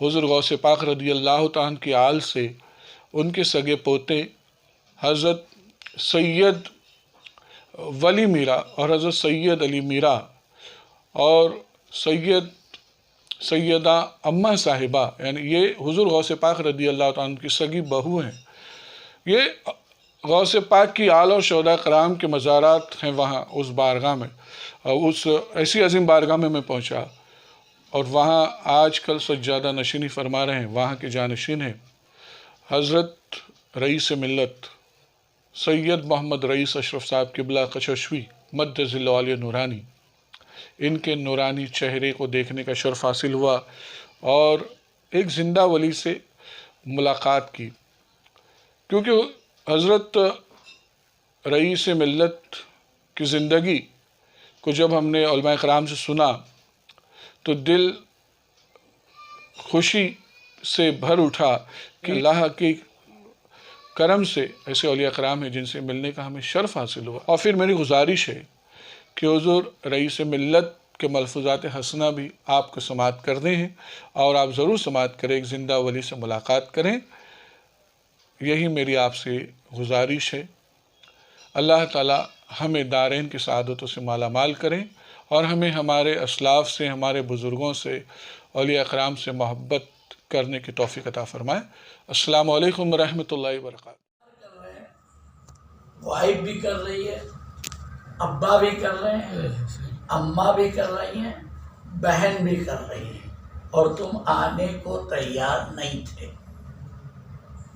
حضور غوث پاک رضی اللہ تعالیٰ کی آل سے ان کے سگے پوتے حضرت سید ولی میرا اور حضرت سید علی میرا اور سیدہ اماں صاحبہ، یعنی یہ حضور غوث پاک رضی اللہ تعالیٰ کی سگی بہو ہیں. یہ غوث پاک کی آل اور شہداء کرام کے مزارات ہیں وہاں اس بارگاہ میں، اور اس ایسی عظیم بارگاہ میں پہنچا، اور وہاں آج کل سجادہ نشینی فرما رہے ہیں. وہاں کے جانشین ہیں حضرت رئیس ملت سید محمد رئیس اشرف صاحب قبلہ کششوی مد ظل عالیہ نورانی. ان کے نورانی چہرے کو دیکھنے کا شرف حاصل ہوا اور ایک زندہ ولی سے ملاقات کی، کیونکہ حضرت رئیس ملت کی زندگی کو جب ہم نے علماء کرام سے سنا تو دل خوشی سے بھر اٹھا کہ اللہ کے کرم سے ایسے اولیاء کرام ہیں جن سے ملنے کا ہمیں شرف حاصل ہوا. اور پھر میری گزارش ہے کہ حضور رئیس ملت کے ملفوظات حسنہ بھی آپ کو سماعت کر دیں ہیں، اور آپ ضرور سماعت کریں، ایک زندہ ولی سے ملاقات کریں. یہی میری آپ سے گزارش ہے. اللہ تعالی ہمیں دارین کی سعادتوں سے مالا مال کریں، اور ہمیں ہمارے اسلاف سے، ہمارے بزرگوں سے، اولیاء کرام سے محبت کرنے کی توفیق عطا فرمائے. السلام علیکم ورحمۃ اللہ وبرکاتہ. وائف بھی کر رہی ہے، ابا بھی کر رہے ہیں، اماں بھی کر رہی ہیں، بہن بھی کر رہی ہیں، اور تم آنے کو تیار نہیں تھے.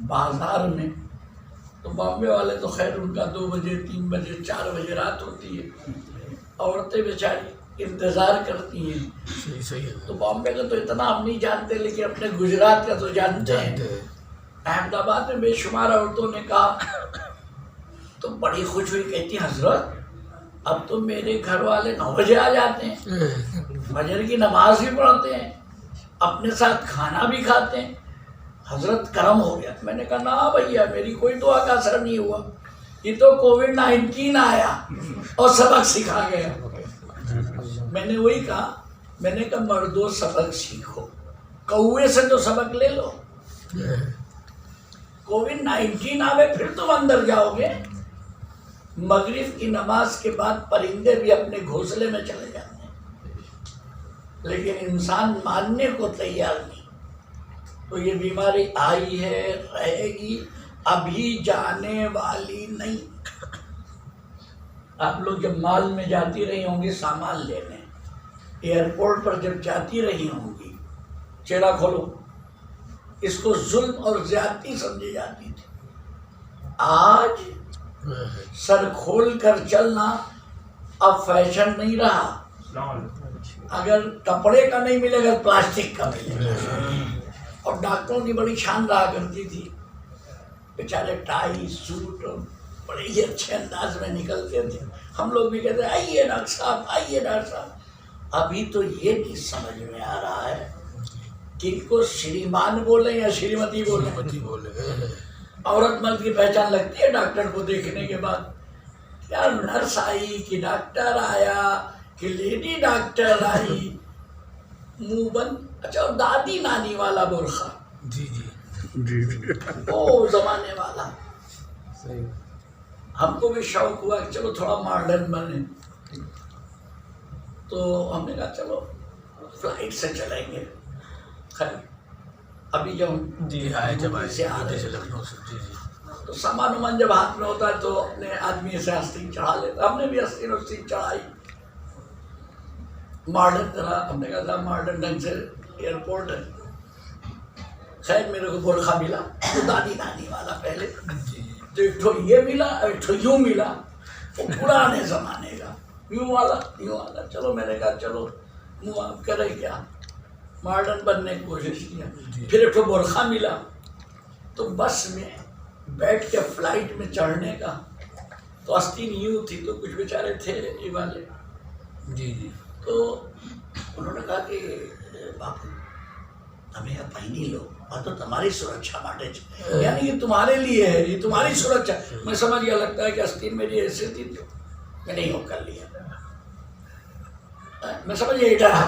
بازار میں تو بامبے والے تو خیر ان کا 2 بجے 3 بجے 4 بجے رات ہوتی ہے، عورتیں بیچاری انتظار کرتی ہیں. تو بامبے کا تو اتنا ہم نہیں جانتے، لیکن اپنے گجرات کا تو جانتے ہیں. احمد آباد میں بے شمار عورتوں نے کہا تو بڑی خوش ہوئی، کہتی حضرت اب تو میرے گھر والے 9 بجے آ جاتے ہیں، فجر کی نماز بھی پڑھتے ہیں، اپنے ساتھ کھانا بھی کھاتے ہیں، حضرت کرم ہو گیا. میں نے کہا نا بھیا، میری کوئی دعا کا اثر نہیں ہوا، یہ تو کووڈ-19 آیا اور سبق سکھا گیا. میں نے وہی کہا، میں نے کہا مردوں سبق سیکھو، کوے سے تو سبق لے لو. کووڈ-19 آوے پھر تم اندر جاؤ گے. مغرب کی نماز کے بعد پرندے بھی اپنے گھونسلے میں چلے جاتے ہیں، لیکن انسان ماننے کو تیار نہیں. تو یہ بیماری آئی ہے، رہے گی، ابھی جانے والی نہیں. آپ لوگ جب مال میں جاتی رہی ہوں گی سامان لینے، ایئرپورٹ پر جب جاتی رہی ہوں گی، چہرہ کھولو، اس کو ظلم اور زیادتی سمجھی جاتی تھی. آج سر کھول کر چلنا اب فیشن نہیں رہا. اگر کپڑے کا نہیں ملے گا پلاسٹک کا ملے گا. اور ڈاکٹروں کی بڑی شان رہا کرتی تھی، بیچارے ٹائی سوٹ بڑے ہی اچھے انداز میں نکلتے تھے. ہم لوگ بھی کہتے ہیں آئیے ڈاکٹر صاحب، آئیے ڈاکٹر صاحب. ابھی تو یہ نہیں سمجھ میں آ رہا ہے کہ ان کو شریمان بولیں یا شریمتی بولیں. عورت مرد کی پہچان لگتی ہے ڈاکٹر کو دیکھنے کے بعد. کیا نرس آئی کہ ڈاکٹر آیا کہ لیڈی ڈاکٹر آئی، منہ بند. اچھا، اور دادی نانی والا برقع، وہ زمانے والا. ہم کو بھی شوق ہوا کہ چلو تھوڑا ماڈرن بنے، تو ہم نے کہا چلو فلائٹ سے چلیں گے. خیر ابھی جب سے آ رہے تو سامان ومان جب ہاتھ میں ہوتا ہے تو اپنے آدمی سے آستین چڑھا لیتا. ہم نے بھی آستین چڑھائی ماڈرن طرح. ہم نے کہا تھا ماڈرن ڈھنگ سے ایئرپورٹ ہے. خیر میرے کو برقع ملا، تو دادی نانی والا پہلے، تو ایک ٹھو یہ ملا، ایک ٹھو یوں ملا، وہ پرانے زمانے کا یوں والا یوں والا. چلو میں نے کہا چلو منہ آپ کرے کیا، ماڈرن بننے کی کوشش کیا. پھر ایک ٹھو برقع ملا، تو بس میں بیٹھ کے فلائٹ میں چڑھنے کا، تو آستین یوں تھی، تو کچھ بیچارے تھے یہ والے تو انہوں نے کہا کہ باپو تمہیں اب پہنی لو، اور تو تمہاری سرکشا باٹے، یعنی یہ تمہارے لیے ہے، یہ تمہاری سرکشا. میں سمجھ گیا، لگتا ہے کہ آستین میری ایسے تھی تو میں نہیں ہو کر لیا. میں سمجھ گیا ڈرا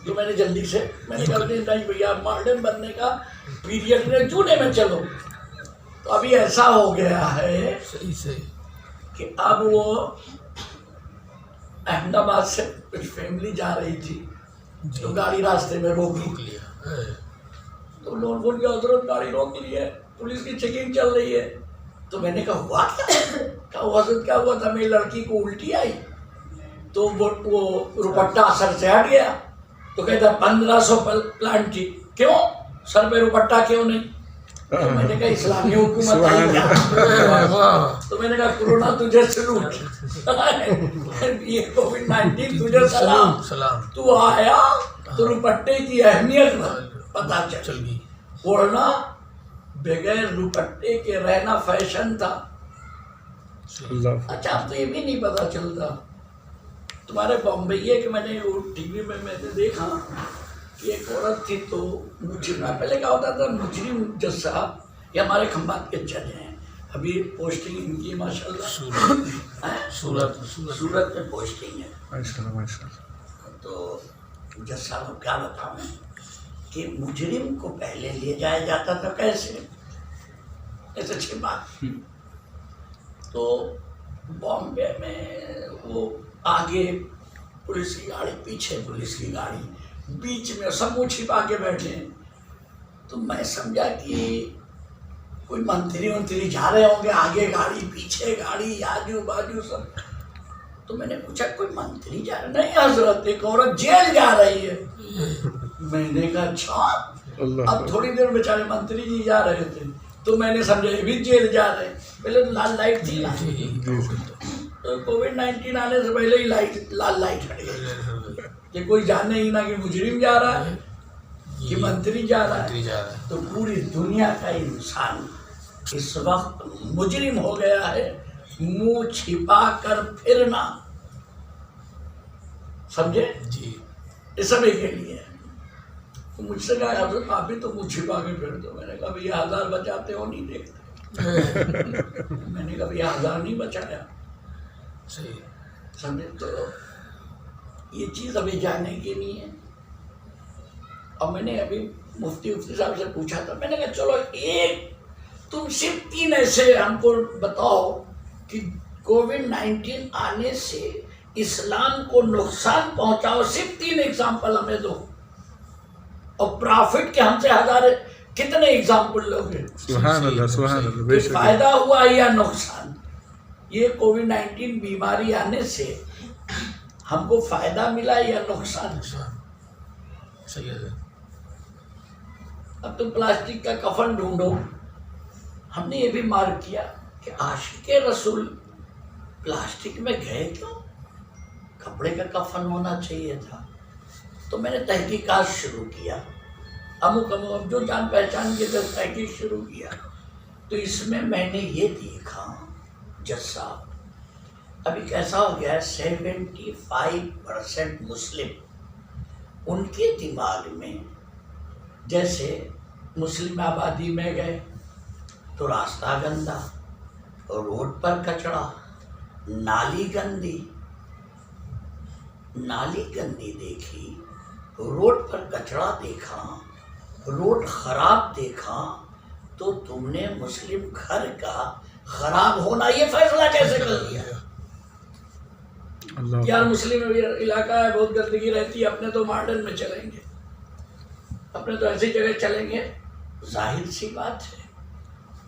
تو میں نے جلدی سے میں نے کہا نہیں بھیا ماڈرن بننے کا پیریڈ میں جونے میں چلو. تو ابھی ایسا ہو گیا ہے کہ اب وہ احمد آباد سے کچھ فیملی جا رہی تھی تو گاڑی راستے میں روک لیا. تو لوگ بول کے حضرت گاڑی روک لی ہے, پولیس کی چیکنگ چل رہی ہے. تو میں نے کہا ہوا کیا؟ کہا حضرت کیا ہوا تھا, میری لڑکی کو الٹی آئی تو وہ روپٹا سر سے ہٹ گیا. تو کہتا 1500 پلانٹ تھی, کیوں سر پہ روپٹا کیوں نہیں؟ تو میں نے کہا اسلامی حکومت آئی کیا؟ تو میں نے کہا کورونا تجھے سلوٹ, یہ کووڈ-19 تجھے سلام, تو آیا تو روپٹے کی اہمیت پتا چل گئی. ورنہ بغیر روپٹے کے رہنا فیشن تھا. اچھا اب تو یہ بھی نہیں پتا چلتا. تمہارے بمبئی کہ میں نے وہ ٹی وی میں نے دیکھا کہ ایک عورت تھی تو مجرم, پہلے کیا ہوتا تھا مجرم جج صاحب یہ ہمارے کھمبات کے جج ہیں, ابھی پوسٹنگ ان کی ماشاء اللہ سورت میں پوسٹنگ ہے. تو جج صاحب کیا بتاؤں میں کہ مجرم کو پہلے لے جایا جاتا تھا کیسے, ایسے چھپا. تو بامبے میں وہ آگے پولیس کی گاڑی, پیچھے پولیس کی گاڑی, بیچ میں سب وہ چھپا کے بیٹھے ہیں. تو میں سمجھا کہ کوئی منتری جا رہے ہوں گے, آگے گاڑی پیچھے گاڑی آجو باجو سب. تو میں نے پوچھا کوئی منتری جا رہا؟ نہیں حضرت ایک عورت جیل جا رہی ہے. میں نے کہا اچھا. اب تھوڑی دیر بیچارے منتری جی جا رہے تھے تو میں نے سمجھا یہ بھی جیل جا رہے. پہلے تو لال لائٹ تھی نا, تو کووڈ-19 آنے سے پہلے ہی لال لائٹ ہٹ گئی کہ کوئی جانے ہی نہ کہ مجرم جا رہا ہے کہ منتری جا رہا ہے. تو پوری دنیا کا انسان اس وقت مجرم ہو گیا ہے, منہ چھپا کر پھرنا, سمجھے جی, یہ سب کے لیے. تو مجھ سے کہا حضرت آپ بھی تو منہ چھپا کے پھر دو. میں نے کہا یہ 1000 بچاتے ہو نہیں دیکھتے. میں نے کہا یہ 1000 نہیں بچایا, سمجھے. تو یہ چیز ابھی جانے کی نہیں ہے. اور میں نے ابھی مفتی صاحب سے پوچھا تھا, میں نے کہا چلو ایک تم صرف 3 ایسے ہم کو بتاؤ کہ کووڈ-19 آنے سے اسلام کو نقصان پہنچاؤ, صرف 3 ایگزامپل ہمیں دو. اور پرافٹ کے ہم سے ہزار کتنے ایگزامپل لوگے؟ سبحان اللہ سبحان اللہ. فائدہ ہوا یا نقصان؟ یہ کووڈ-19 بیماری آنے سے ہم کو فائدہ ملا یا نقصان؟ صحیح ہے. اب تم پلاسٹک کا کفن ڈھونڈو. ہم نے یہ بھی مارک کیا کہ عاشق رسول پلاسٹک میں گئے کیوں؟ کپڑے کا کفن ہونا چاہیے تھا. تو میں نے تحقیقات شروع کیا, اب جو جان پہچان کے جب تحقیق شروع کیا تو اس میں نے یہ دیکھا جج صاحب ابھی کیسا ہو گیا ہے 75% مسلم, ان کے دماغ میں جیسے مسلم آبادی میں گئے تو راستہ گندا, روڈ پر کچڑا, نالی گندی دیکھی, روڈ پر کچڑا دیکھا, روڈ خراب دیکھا, تو تم نے مسلم گھر کا خراب ہونا یہ فیصلہ کیسے کر لیا؟ یار مسلم علاقہ ہے, بہت گندگی رہتی ہے, اپنے تو ماڈرن میں چلیں گے, اپنے تو ایسی جگہ چلیں گے. ظاہر سی بات ہے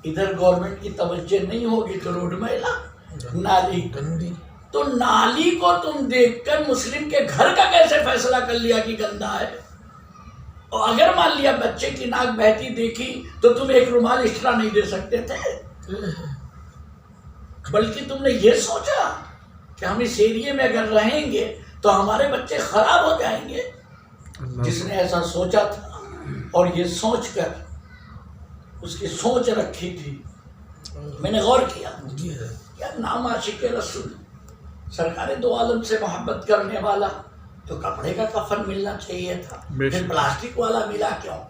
ادھر گورنمنٹ کی توجہ نہیں ہوگی تو روڈ میلا, نالی گندی. تو نالی کو تم دیکھ کر مسلم کے گھر کا کیسے فیصلہ کر لیا کہ گندا ہے؟ اور اگر مان لیا بچے کی ناک بہتی دیکھی تو تم ایک رومال ایکسٹرا نہیں دے سکتے تھے, بلکہ تم نے یہ سوچا کہ ہم اس ایریے میں اگر رہیں گے تو ہمارے بچے خراب ہو جائیں گے. جس نے ایسا سوچا تھا اور یہ سوچ کر اس کی سوچ رکھی تھی, میں نے غور کیا یار نام عاشق رسول, سرکار دو عالم سے محبت کرنے والا, تو کپڑے کا کفن ملنا چاہیے تھا, پھر پلاسٹک والا ملا کیوں؟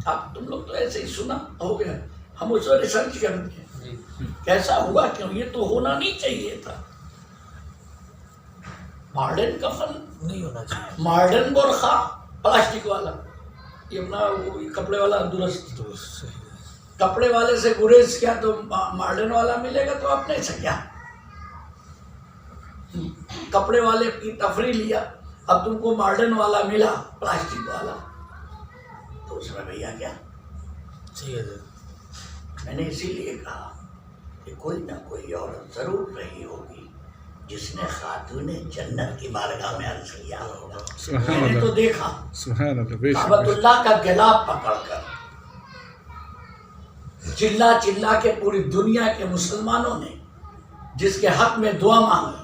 اب تم لوگ تو ایسے ہی سنا ہو گیا, ہم اس پر ریسرچ کرتے ہیں کیسا ہوا کیوں, یہ تو ہونا نہیں چاہیے تھا. ماڈرن کفن نہیں ہونا چاہیے. ماڈرن برقع پلاسٹک والا، یہ اپنا وہ کپڑے والا درست. کپڑے والے سے گریز کیا تو ماڈرن والا ملے گا، تو اپنے سے کیا. کپڑے والے کی تفریح لیا، اب تم کو ماڈرن والا ملا پلاسٹک والا، تو اس میں بھیا کیا. صحیح ہے. میں نے اسی لیے کہا کہ کوئی نہ کوئی عورت ضرور رہی ہوگی جس نے خاتون جنت کی بارگاہ میں عرض کیا ہوگا. میں نے تو دیکھا سبحان اللہ، بے شک کعبۃ اللہ کا گلاب پکڑ کر چلا چلا کے پوری دنیا کے مسلمانوں نے جس کے حق میں دعا مانگی،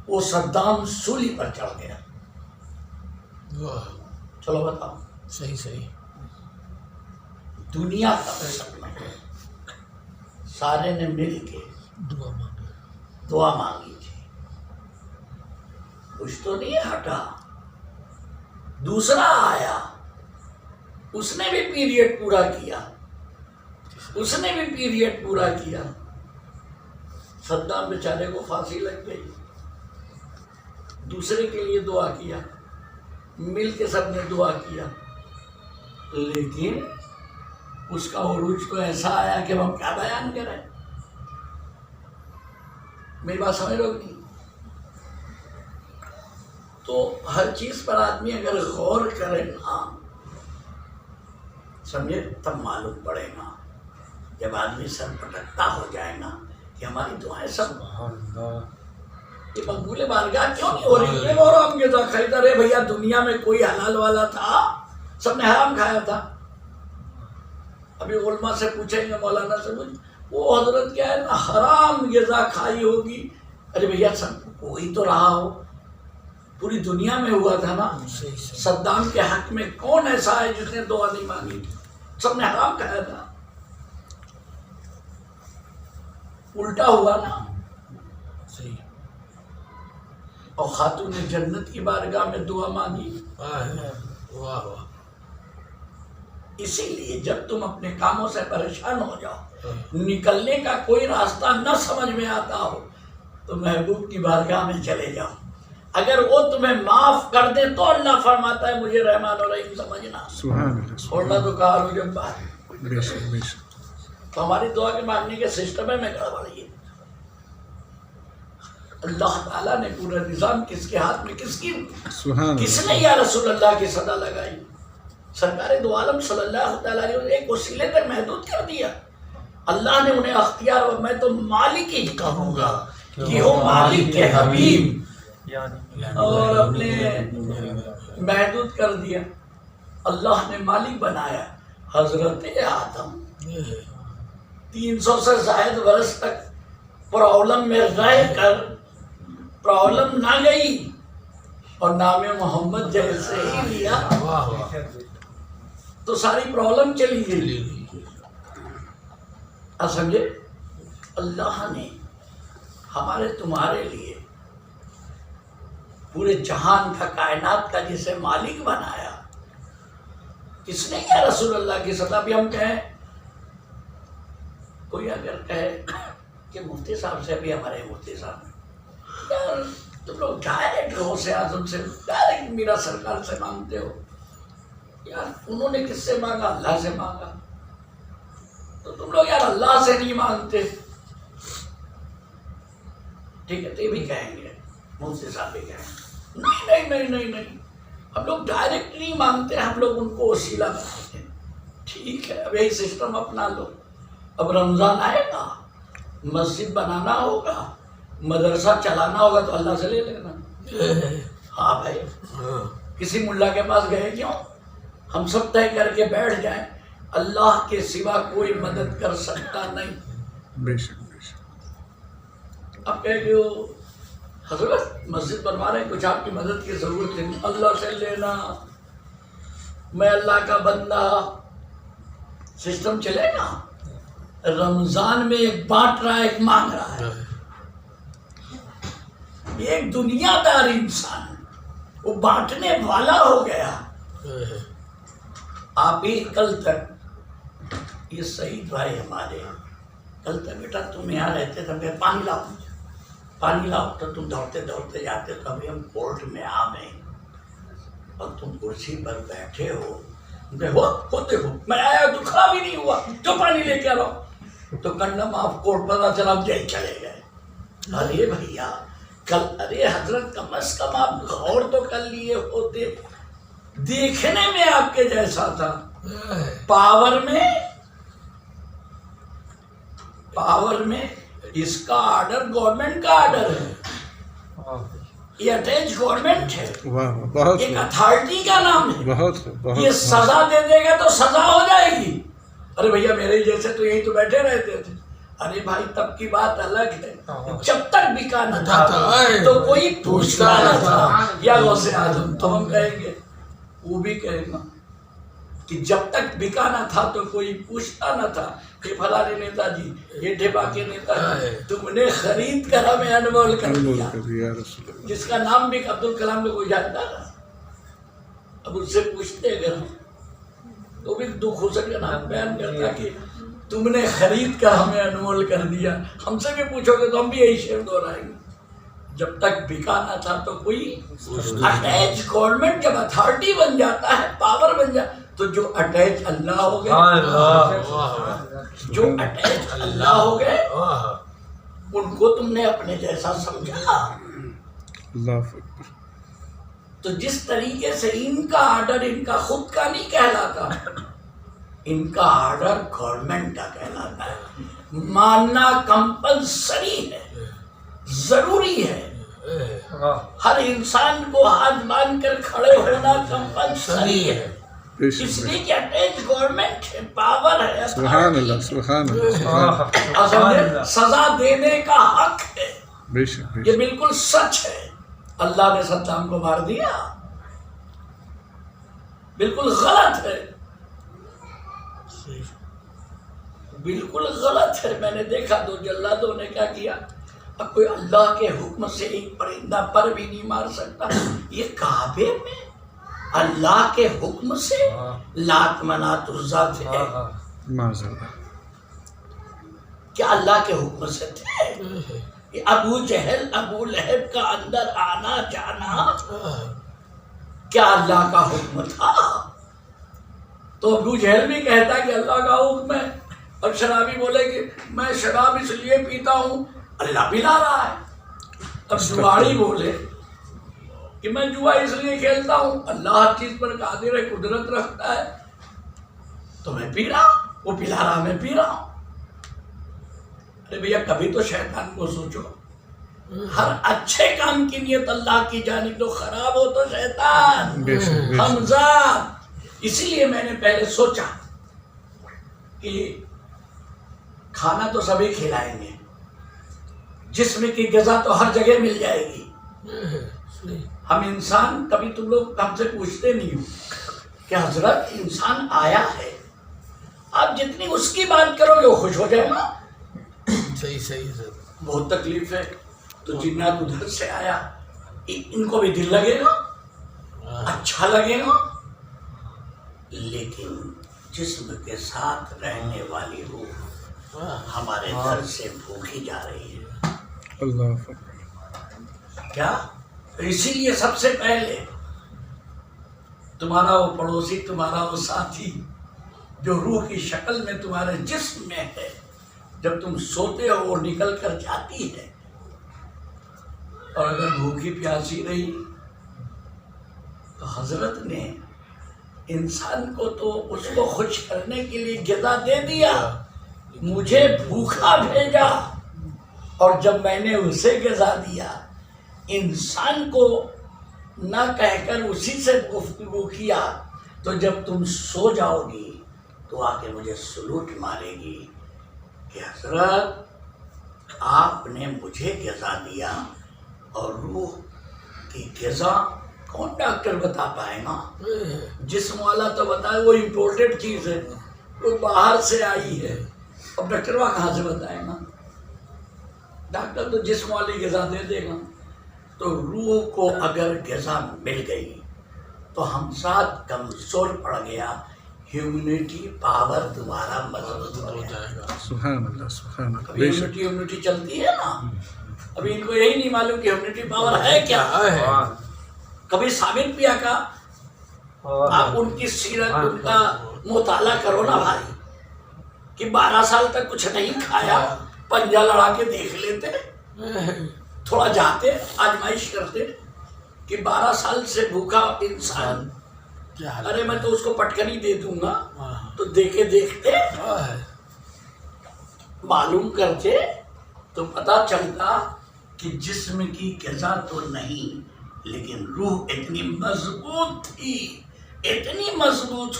وہ صدام سولی پر چڑھ گیا. چلو بتاؤ، صحیح صحیح. دنیا کا سپنا سارے نے مل کے دعا مانگی تھی، کچھ تو نہیں ہٹا. دوسرا آیا، اس نے بھی پیریڈ پورا کیا، اس نے بھی پیریڈ پورا کیا. صدام بیچارے کو پھانسی لگ گئی. دوسرے کے لیے دعا کیا، مل کے سب نے دعا کیا، لیکن اس کا عروج تو ایسا آیا کہ ہم کیا بیان کریں. میری بات سمجھ رہے ہو نہیں؟ تو ہر چیز پر آدمی اگر غور کرے نا، سمجھے، تب معلوم پڑے گا. جب آدمی سر پٹکتا ہو جائے نا کہ ہماری دعائیں سب یہ مقبول بارگاہ کیوں نہیں ہو رہی ہے. اور ہم یہ خریدا رہے بھیا، دنیا میں کوئی حلال والا تھا؟ سب نے حرام کھایا تھا. ابھی علماء سے پوچھیں گے، مولانا سے وہ حضرت کیا ہے نا، حرام غذا کھائی ہوگی. ارے بھیا سب کوئی تو رہا ہو، پوری دنیا میں ہوا تھا نا. صدام کے حق میں کون ایسا ہے جس نے دعا نہیں مانگی؟ سب نے حرام کھایا تھا. الٹا ہوا نا. صحیح. اور خاتون نے جنت کی بارگاہ میں دعا مانگی. واہ واہ. اسی لیے جب تم اپنے کاموں سے پریشان ہو جاؤ، نکلنے کا کوئی راستہ نہ سمجھ میں آتا ہو، تو محبوب کی بارگاہ میں چلے جاؤ. اگر وہ تمہیں معاف کر دے تو اللہ فرماتا ہے مجھے رحمان و رحیم سمجھنا. چھوڑنا تو کہا ہو جب بات. تو ہماری دعا کے مانگنے کے سسٹم میں گڑبڑی ہے. اللہ تعالیٰ نے پورا نظام کس کے ہاتھ میں، کس نے یا رسول اللہ کی صدا لگائی؟ سرکار دو عالم صلی اللہ تعالیٰ علیہ وسلم ایک وسیلے تک محدود کر دیا. اللہ نے انہیں اختیار، اور میں تو مالک ہی کہوں گا کہ وہ مالک کے حبیب، اور اپنے محدود کر دیا. اللہ نے مالک بنایا حضرت آدم. 300 سے زائد برس تک پرابلم میں رہ کر پرابلم نہ گئی، اور نام محمد جیسے ہی لیا تو ساری پرابلم چلی گئی. اب سمجھے، اللہ نے ہمارے تمہارے لیے پورے جہان کا، کائنات کا جسے مالک بنایا. کس نے کیا رسول اللہ کی صدا؟ بھی ہم کہیں، کوئی اگر کہے کہ مفتی صاحب سے، بھی ہمارے مفتی صاحب یار تم لوگ ڈائریکٹ غوث اعظم سے، ڈائریکٹ میرا سرکار سے مانگتے ہو. یار انہوں نے کس سے مانگا؟ اللہ سے مانگا. تو تم لوگ یار اللہ سے نہیں مانگتے. ٹھیک ہے، تو یہ بھی کہیں گے، مفتی صاحب بھی کہیں گے نہیں نہیں نہیں نہیں، ہم لوگ ڈائریکٹ نہیں مانگتے، ہم لوگ ان کو وسیلہ بناتے ہیں. ٹھیک ہے، اب یہی سسٹم اپنا لو. اب رمضان آئے گا، مسجد بنانا ہوگا، مدرسہ چلانا ہوگا، تو اللہ سے لے لینا. ہاں بھائی، کسی ملا کے پاس گئے کیوں؟ ہم سب طے کر کے بیٹھ جائیں اللہ کے سوا کوئی مدد کر سکتا نہیں. بے شک بے شک. اب کہے کہ وہ حضرت مسجد بنوا رہے ہیں، کچھ آپ کی مدد کی ضرورت ہے، اللہ سے لینا، میں اللہ کا بندہ. سسٹم چلے گا. رمضان میں ایک بانٹ رہا ہے، ایک مانگ رہا ہے. ایک دنیا دار انسان، وہ بانٹنے والا ہو گیا. آپ ہی کل تک یہ صحیح بھائی ہمارے، کل تک بیٹا تم یہاں رہتے تھے، میں پانی لاؤں. پانی لاؤ، تو تم دوڑتے دوڑتے جاتے، تو ابھی ہم کورٹ میں آ گئے اور تم کرسی پر بیٹھے ہو، دیکھو میں آیا تو کھڑا بھی نہیں ہوا، جو پانی لے کے آ رہا، تو کنڈم آف کورٹ پتا چلا جیل چلے گئے۔ ارے بھیا کل، ارے حضرت کم از کم آپ غور تو کر لیے ہوتے، دیکھنے میں آپ کے جیسا تھا، پاور میں اس کا آرڈر گورنمنٹ کا آرڈر ہے، یہ اٹیچ گورنمنٹ ہے، بہت ایک اتھارٹی کا نام ہے، بہت یہ سزا دے دے گا تو سزا ہو جائے گی۔ ارے بھیا میرے جیسے تو یہی تو بیٹھے رہتے تھے۔ ارے بھائی تب کی بات الگ ہے، جب تک بکا نہ تھا تو کوئی پوچھتا نہ تھا، یا غوث اعظم تو ہم کہیں گے، وہ بھی کہے گا کہ جب تک بکا نہ تھا تو کوئی پوچھتا نہ تھا کہ فلاں نیتا جی، یہ ڈھیبا کے نیتا جی، تم نے خرید کر ہمیں انمول کر دیا، جس کا نام بھی عبدالکلام کو کوئی جانتا نا، اب اس سے پوچھتے اگر ہم تو بھی دکھ ہو سکے نا، بیان کرتا کہ تم نے خرید کر ہمیں انمول کر دیا، ہم سے بھی پوچھو گے تو ہم بھی یہی شعر دہرائیں گے، جب تک بکا نہ تھا تو کوئی اٹیچ گورنمنٹ جب اتھارٹی بن جاتا ہے، پاور بن جاتا، تو جو اٹیچ اللہ ہو گئے، جو اٹیچ اللہ ہو گئے ان کو تم نے اپنے جیسا سمجھا۔ تو جس طریقے سے ان کا آرڈر ان کا خود کا نہیں کہلاتا، ان کا آرڈر گورنمنٹ کا کہلاتا ہے، ماننا کمپلسری ہے، ضروری ہے، ہر انسان کو ہاتھ باندھ کر کھڑے ہونا کمپلسری ہے، اس لیے کہ اٹیچ گورنمنٹ ہے، پاور ہے، سبحان اللہ، سبحان اللہ، سزا دینے کا حق ہے، بے شک یہ بالکل سچ ہے۔ اللہ نے صدام کو مار دیا، بالکل غلط ہے، بالکل غلط ہے۔ میں نے دیکھا دو جلادوں نے کیا کیا، اب کوئی اللہ کے حکم سے ایک پرندہ پر بھی نہیں مار سکتا، یہ کعبے میں اللہ کے حکم سے لات منات عزا تھے، کیا اللہ کے حکم سے تھے؟ ابو جہل ابو لہب کا اندر آنا جانا کیا اللہ کا حکم تھا؟ تو ابو جہل بھی کہتا کہ اللہ کا حکم ہے، اور شرابی بولے کہ میں شراب اس لیے پیتا ہوں اللہ پلا رہا ہے، اب جواڑی بولے کہ میں جوا اس لیے کھیلتا ہوں اللہ ہر چیز پر قادر ہے، قدرت رکھتا ہے، تو میں پی رہا ہوں، وہ پلا رہا میں پی رہا ہوں۔ ارے بھیا کبھی تو شیطان کو سوچو، ہر اچھے کام کی نیت اللہ کی جانب تو خراب ہو تو شیطان حمزہ۔ اسی لیے میں نے پہلے سوچا کہ کھانا تو سبھی کھلائیں گے، جسم کی غذا تو ہر جگہ مل جائے گی، ہم انسان کبھی تم لوگ ہم سے پوچھتے نہیں ہو کہ حضرت انسان آیا ہے، آپ جتنی اس کی بات کرو گے وہ خوش ہو جائے گا، صحیح سر، بہت تکلیف ہے، تو جنات ادھر سے آیا، ان کو بھی دل لگے گا، اچھا لگے گا، لیکن جسم کے ساتھ رہنے والی روح ہمارے در سے بھوکی جا رہی ہے، اللہ کیا؟ اسی لیے سب سے پہلے تمہارا وہ پڑوسی، تمہارا وہ ساتھی جو روح کی شکل میں تمہارے جسم میں ہے، جب تم سوتے ہو وہ نکل کر جاتی ہے، اور اگر بھوکی پیاسی رہی تو حضرت نے انسان کو تو اس کو خوش کرنے کے لیے غذا دے دیا، مجھے بھوکا بھیجا، اور جب میں نے اسے غذا دیا، انسان کو نہ کہہ کر اسی سے گفتگو کیا، تو جب تم سو جاؤ گی تو آ کے مجھے سلوٹ مارے گی کہ حضرت آپ نے مجھے غذا دیا، اور روح کی غذا کون ڈاکٹر بتا پائے گا؟ جسم والا تو بتائے وہ امپورٹڈ چیز ہے، وہ باہر سے آئی ہے، اب ڈاکٹر وہاں کہاں سے بتائے گا؟ ڈاکٹر تو جسم والی غذا دے دے گا۔ تو روح کو اگر غذا مل گئی تو ہم ساتھ کمزور پڑ گیا، ہیومنٹی پاور تمہارا مضبوط ہو جائے گا۔ سبحان اللہ، سبحان اللہ، امیونٹی چلتی ہے نا، ابھی ان کو یہی نہیں معلوم کہ ہیومنٹی پاور ہے کیا ہے. کبھی ثابت بھی آقا آپ ان کی سیرت ان کا مطالعہ کرو نا بھائی کہ 12 سال تک کچھ نہیں کھایا, پنجا لڑا کے دیکھ لیتے, تھوڑا جاتے آزمائش کرتے کہ 12 سال سے بھوکا انسان, ارے میں تو اس کو پٹکنی دے دوں گا, تو دیکھے دیکھتے معلوم کرتے تو پتا چلتا کہ جسم کی غذا تو نہیں لیکن روح اتنی مضبوط تھی, اتنی مضبوط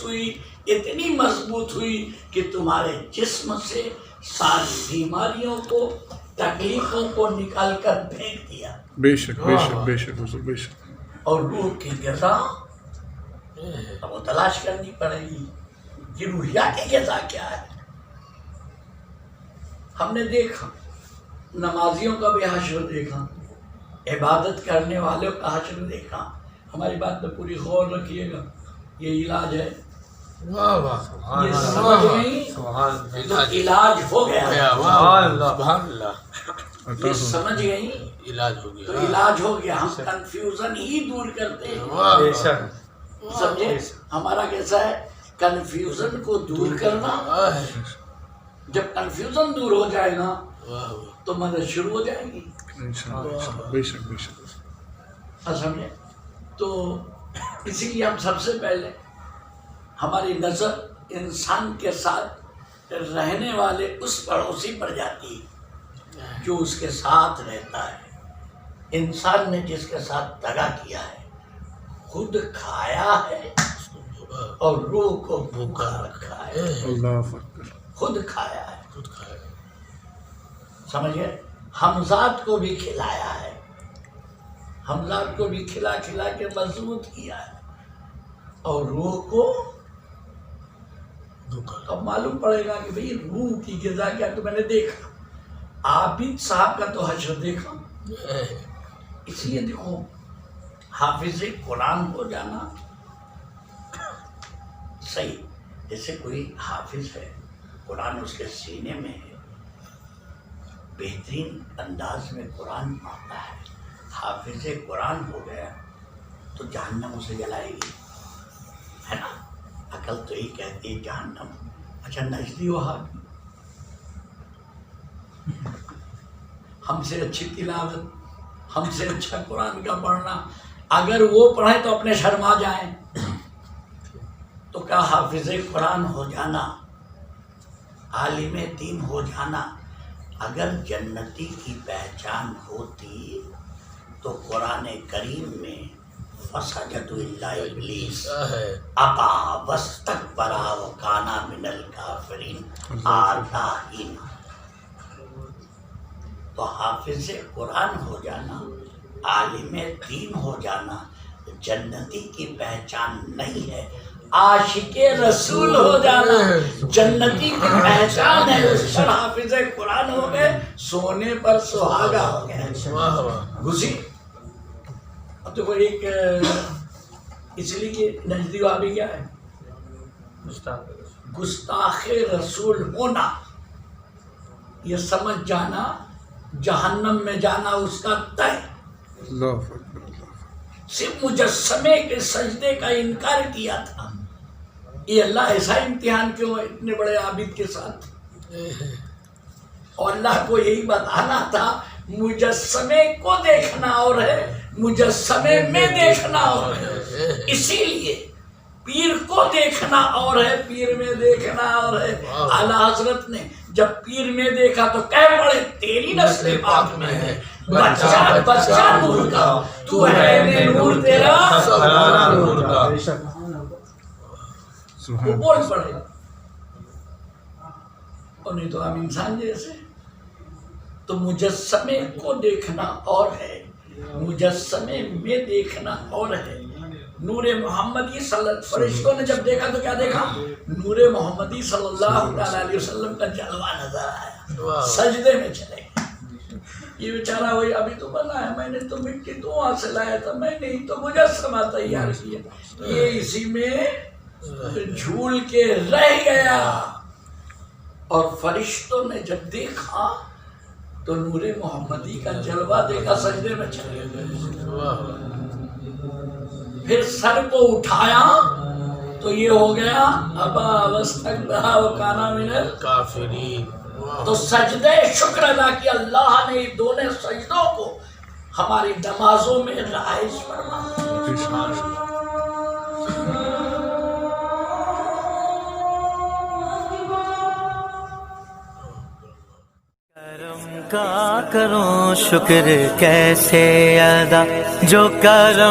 ہوئی کہ تمہارے جسم سے ساری بیماریوں کو, تکلیفوں کو نکال کر پھینک دیا. بے شک بے شک بے شک حضور بے شک. اور روح کی غذا اب وہ تلاش کرنی پڑے گی کہ روحیہ کی غذا کیا ہے. ہم نے دیکھا نمازیوں کا بھی حشر دیکھا, عبادت کرنے والوں کا حشر دیکھا. ہماری بات پہ پوری غور رکھیے گا, یہ علاج ہے. یہ سمجھ گئی تو علاج ہو گیا. یہ سمجھ گئی علاج ہو تو گیا. علاج ہو گیا. ہم کنفیوژن ہی دور کرتے ہیں, سمجھے ہمارا کیسا ہے, کنفیوژن کو دور کرنا. جب کنفیوژن دور ہو جائے گا تو مدد شروع ہو جائے گی. بے شک بے شک. سمجھے, تو اسی لیے ہم سب سے پہلے ہماری نظر انسان کے ساتھ رہنے والے اس پڑوسی پر جاتی ہے جو اس کے ساتھ رہتا ہے. انسان نے جس کے ساتھ دغا کیا ہے, خود کھایا ہے اور روح کو بھوکا رکھا ہے. اللہ اکبر. خود کھایا ہے, سمجھ گئے. حمزات کو بھی کھلایا ہے, حمزات کو بھی کھلا کھلا کے مضبوط کیا ہے, اور روح کو اب معلوم پڑے گا کہ بھئی روح کی غذا کیا. تو میں نے دیکھا عابد صاحب کا تو حشر دیکھا. اس لیے دیکھو حافظ قرآن ہو جانا صحیح. جیسے کوئی حافظ ہے, قرآن اس کے سینے میں ہے, بہترین انداز میں قرآن پڑھتا ہے, حافظ قرآن ہو گیا تو جہنم اسے جلائے گی, ہے نا. عقل تو ہی کہتی ہے جہنم. اچھا نجدی وہاں ہم سے اچھی تلاوت, ہم سے اچھا قرآن کا پڑھنا, اگر وہ پڑھیں تو اپنے شرما جائیں. تو کیا حافظ قرآن ہو جانا, عالم دین ہو جانا, اگر جنتی کی پہچان ہوتی تو قرآن کریم میں فسجدوا الا ابلیس ابا واستکبر وکان من الکافرین آرہین. تو حافظ قرآن ہو جانا, عالم دین ہو جانا جنتی کی پہچان نہیں ہے. عاشق رسول ہو جانا جنتی کی پہچان ہے. اس پر حافظ قرآن ہو گئے, سونے پر سہاگا ہو گئے. گھسی تو وہ ایک اس لیے کہ نجدی وہابی کیا ہے, گستاخ رسول ہونا. یہ سمجھ جانا جہنم میں جانا اس کا طے. اللہ اکبر. صرف مجسمے کے سجدے کا انکار کیا تھا. یہ اللہ ایسا امتحان کیوں اتنے بڑے عابد کے ساتھ, اور اللہ کو یہی بتانا تھا مجسمے کو دیکھنا اور ہے, مجسمے میں دیکھنا اور ہے. اسی لیے پیر کو دیکھنا اور ہے, پیر میں دیکھنا اور ہے. اعلیٰ حضرت نے جب پیر میں دیکھا تو کہہ پڑے تیری نسل پاک میں ہے, بچہ نور کا, تو ہے نور تیرا نور کا. وہ بول پڑے, اور نہیں تو ہم انسان جیسے. تو مجسمے کو دیکھنا اور ہے, مجسمے میں دیکھنا اور ہے. نور محمدی فرشتوں نے جب دیکھا تو کیا دیکھا, نور محمدی صلی اللہ علیہ وسلم کا جلوہ نظر آیا, سجدے میں چلے گئے. یہ بیچارہ وہی ابھی تو بنا ہے, میں نے تو مٹی تو وہاں سے لایا تھا, میں نے تو مجسمہ تیار کیا, یہ اسی میں جھول کے رہ گیا. اور فرشتوں نے جب دیکھا تو نور محمدی کا جلوہ دیکھا، سجدے میں چلے گئے۔ واہ پھر سر کو اٹھایا تو یہ ہو گیا ابا واستکبر وکان من کافرین واہ تو سجدے شکر ادا کیا۔ اللہ نے ان دونوں سجدوں کو ہماری نمازوں میں رائج فرمایا۔ کرم کا کروں شکر کیسے ادا جو کرم